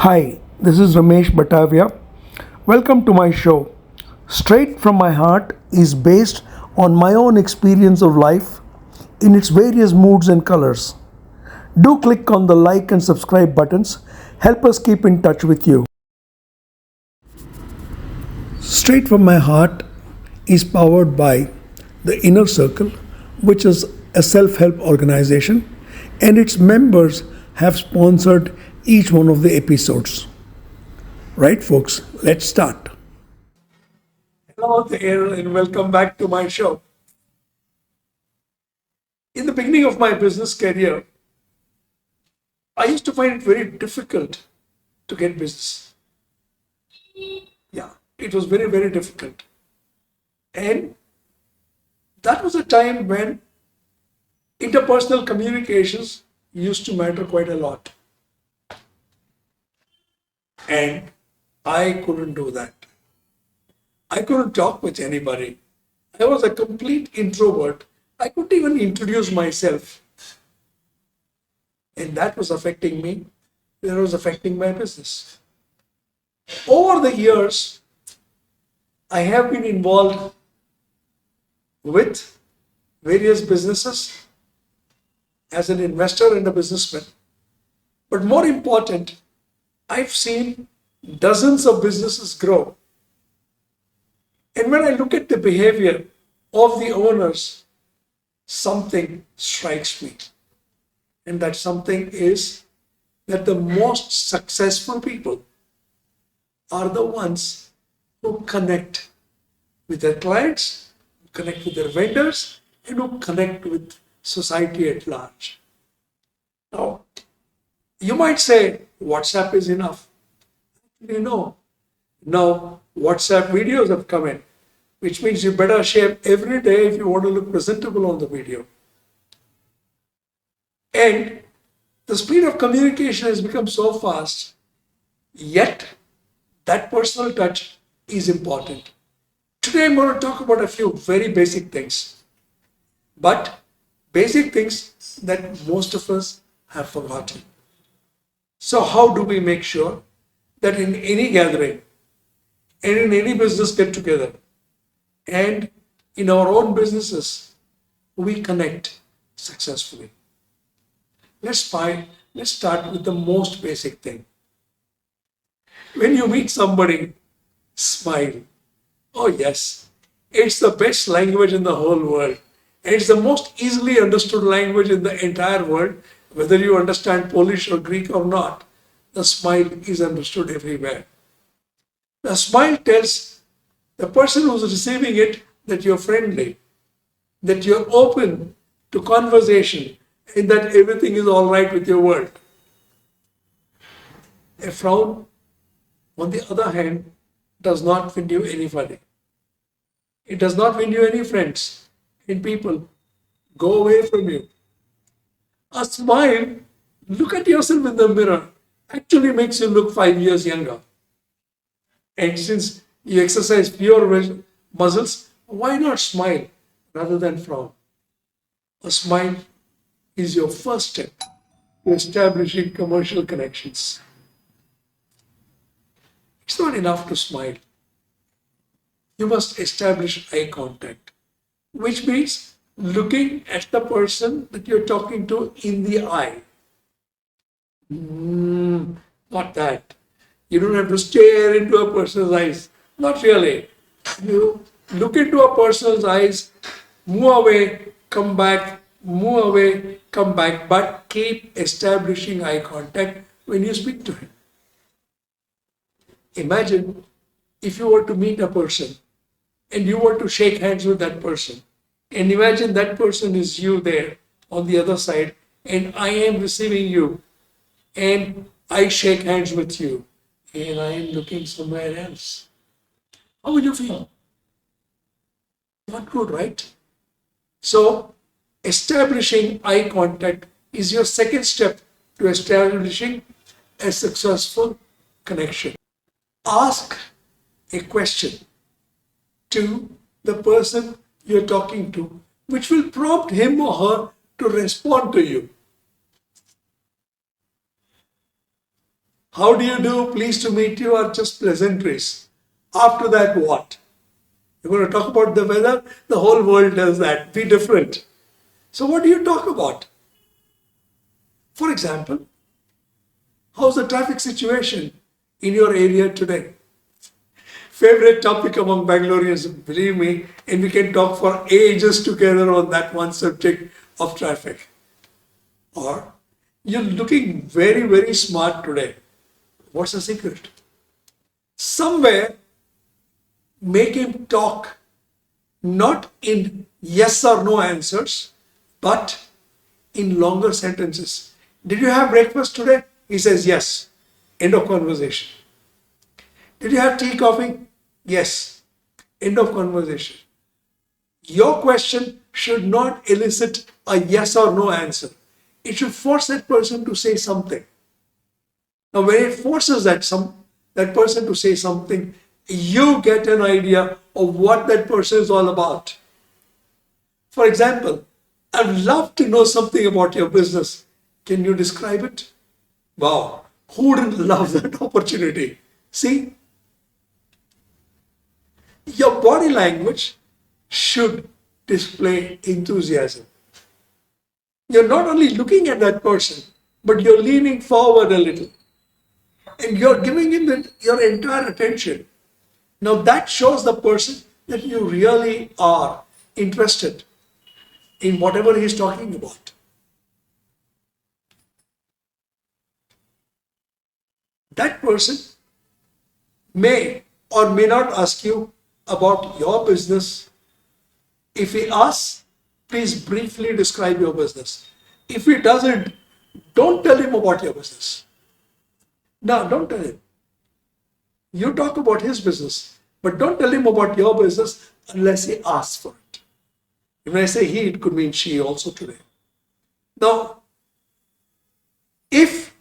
Hi, this is Ramesh Batavia. Welcome to my show. Straight from my heart is based on my own experience of life in its various moods and colors. Do click on the like and subscribe buttons. Help us keep in touch with you. Straight from my heart is powered by the Inner Circle, which is a self help organization, and its members have sponsored each one of the episodes. Right, folks, let's start. Hello there, and welcome back to my show. In the beginning of my business career, I used to find it very difficult to get business. Yeah, it was very, very difficult. And that was a time when interpersonal communications used to matter quite a lot. And I couldn't do that. I couldn't talk with anybody. I was a complete introvert. I couldn't even introduce myself. And that was affecting me. That was affecting my business. Over the years, I have been involved with various businesses as an investor and a businessman. But more important, I've seen dozens of businesses grow. And when I look at the behavior of the owners, something strikes me. And that something is that the most successful people are the ones who connect with their clients, who connect with their vendors, and who connect with society at large. Now, you might say WhatsApp is enough. No. Now, WhatsApp videos have come in, which means you better share every day if you want to look presentable on the video. And the speed of communication has become so fast, yet that personal touch is important. Today, I'm going to talk about a few very basic things, but basic things that most of us have forgotten. So, how do we make sure that in any gathering and in any business get together and in our own businesses, we connect successfully? Let's start with the most basic thing. When you meet somebody, smile. Oh, yes, it's the best language in the whole world. And it's the most easily understood language in the entire world, whether you understand Polish or Greek or not. The smile is understood everywhere. The smile tells the person who's receiving it that you're friendly, that you're open to conversation, and that everything is all right with your world. A frown, on the other hand, does not win you anybody. It does not win you any friends and people go away from you. A smile, look at yourself in the mirror, actually makes you look 5 years younger. And since you exercise fewer muscles, why not smile rather than frown? A smile is your first step to establishing commercial connections. It's not enough to smile. You must establish eye contact, which means looking at the person that you're talking to in the eye. Not that. You don't have to stare into a person's eyes. Not really. You look into a person's eyes, move away, come back, move away, come back, but keep establishing eye contact when you speak to him. Imagine if you were to meet a person and you were to shake hands with that person, and imagine that person is you there on the other side, and I am receiving you, and I shake hands with you, and I am looking somewhere else. How would you feel? Not good, right? So, establishing eye contact is your second step to establishing a successful connection. Ask a question to the person you're talking to, which will prompt him or her to respond to you. How do you do? Pleased to meet you are just pleasantries. After that, what? You're going to talk about the weather? The whole world does that. Be different. So, what do you talk about? For example, how's the traffic situation in your area today? Favorite topic among Bangaloreans, believe me, and we can talk for ages together on that one subject of traffic. Or, you're looking very, very smart today. What's the secret? Somewhere, make him talk not in yes or no answers, but in longer sentences. Did you have breakfast today? He says yes. End of conversation. Did you have tea, coffee? Yes. End of conversation. Your question should not elicit a yes or no answer. It should force that person to say something. Now, when it forces that person to say something, you get an idea of what that person is all about. For example, I'd love to know something about your business. Can you describe it? Wow, who wouldn't love that opportunity? See, your body language should display enthusiasm. You're not only looking at that person, but you're leaning forward a little and you're giving him your entire attention. Now that shows the person that you really are interested in whatever he's talking about. That person may or may not ask you about your business. If he asks, please briefly describe your business. If he doesn't, don't tell him about your business. No, don't tell him. You talk about his business, but don't tell him about your business unless he asks for it. When I say he, it could mean she also today. Now, if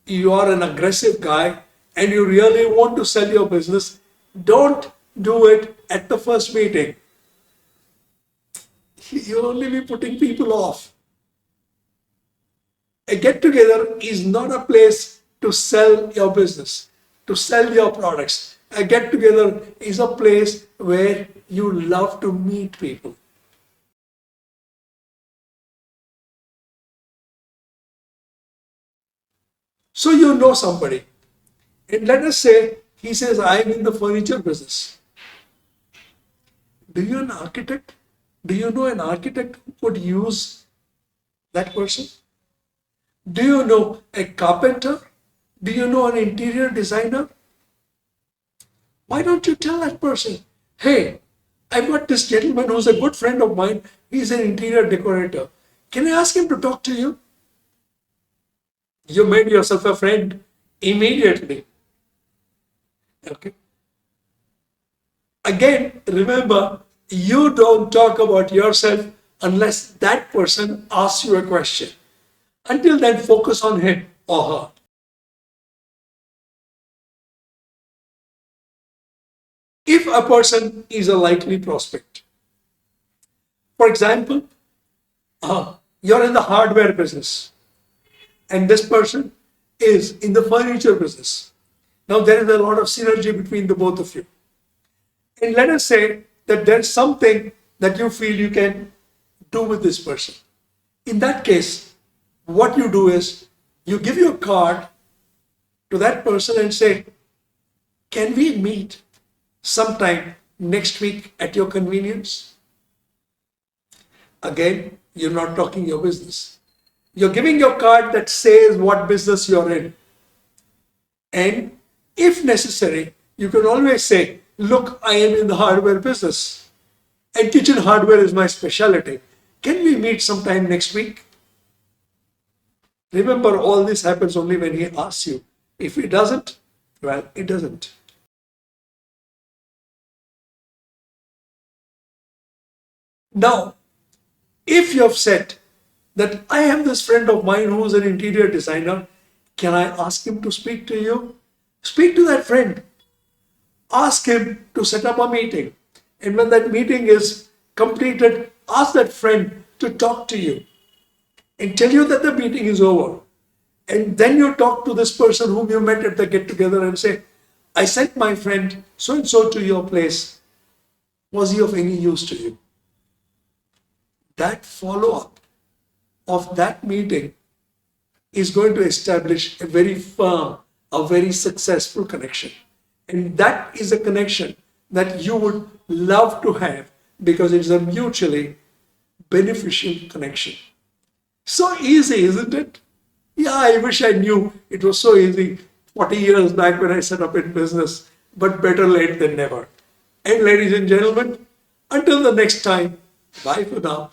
you are an aggressive guy and you really want to sell your business, don't do it at the first meeting. You'll only be putting people off. A get together is not a place to sell your business, to sell your products. A get together is a place where you love to meet people. So you know somebody, and let us say he says, I'm in the furniture business. Do you know an architect? Do you know an architect who could use that person? Do you know a carpenter? Do you know an interior designer? Why don't you tell that person, hey, I've got this gentleman who's a good friend of mine. He's an interior decorator. Can I ask him to talk to you? You made yourself a friend immediately. Okay. Again, remember, you don't talk about yourself unless that person asks you a question. Until then, focus on him or her. If a person is a likely prospect, for example, you're in the hardware business and this person is in the furniture business. Now there is a lot of synergy between the both of you. And let us say that there's something that you feel you can do with this person. In that case, what you do is you give your card to that person and say, can we meet sometime next week at your convenience? Again, you're not talking your business. You're giving your card that says what business you're in. And if necessary, you can always say, look, I am in the hardware business and kitchen hardware is my specialty. Can we meet sometime next week? Remember, all this happens only when he asks you. If he doesn't, well, it doesn't. Now, if you have said that I have this friend of mine who is an interior designer, can I ask him to speak to you? Speak to that friend. Ask him to set up a meeting. And when that meeting is completed, ask that friend to talk to you and tell you that the meeting is over. And then you talk to this person whom you met at the get together and say, I sent my friend so and so to your place. Was he of any use to you? That follow up of that meeting is going to establish a very firm, a very successful connection. And that is a connection that you would love to have because it's a mutually beneficial connection. So easy, isn't it? Yeah, I wish I knew it was so easy 40 years back when I set up in business, but better late than never. And ladies and gentlemen, until the next time, bye for now.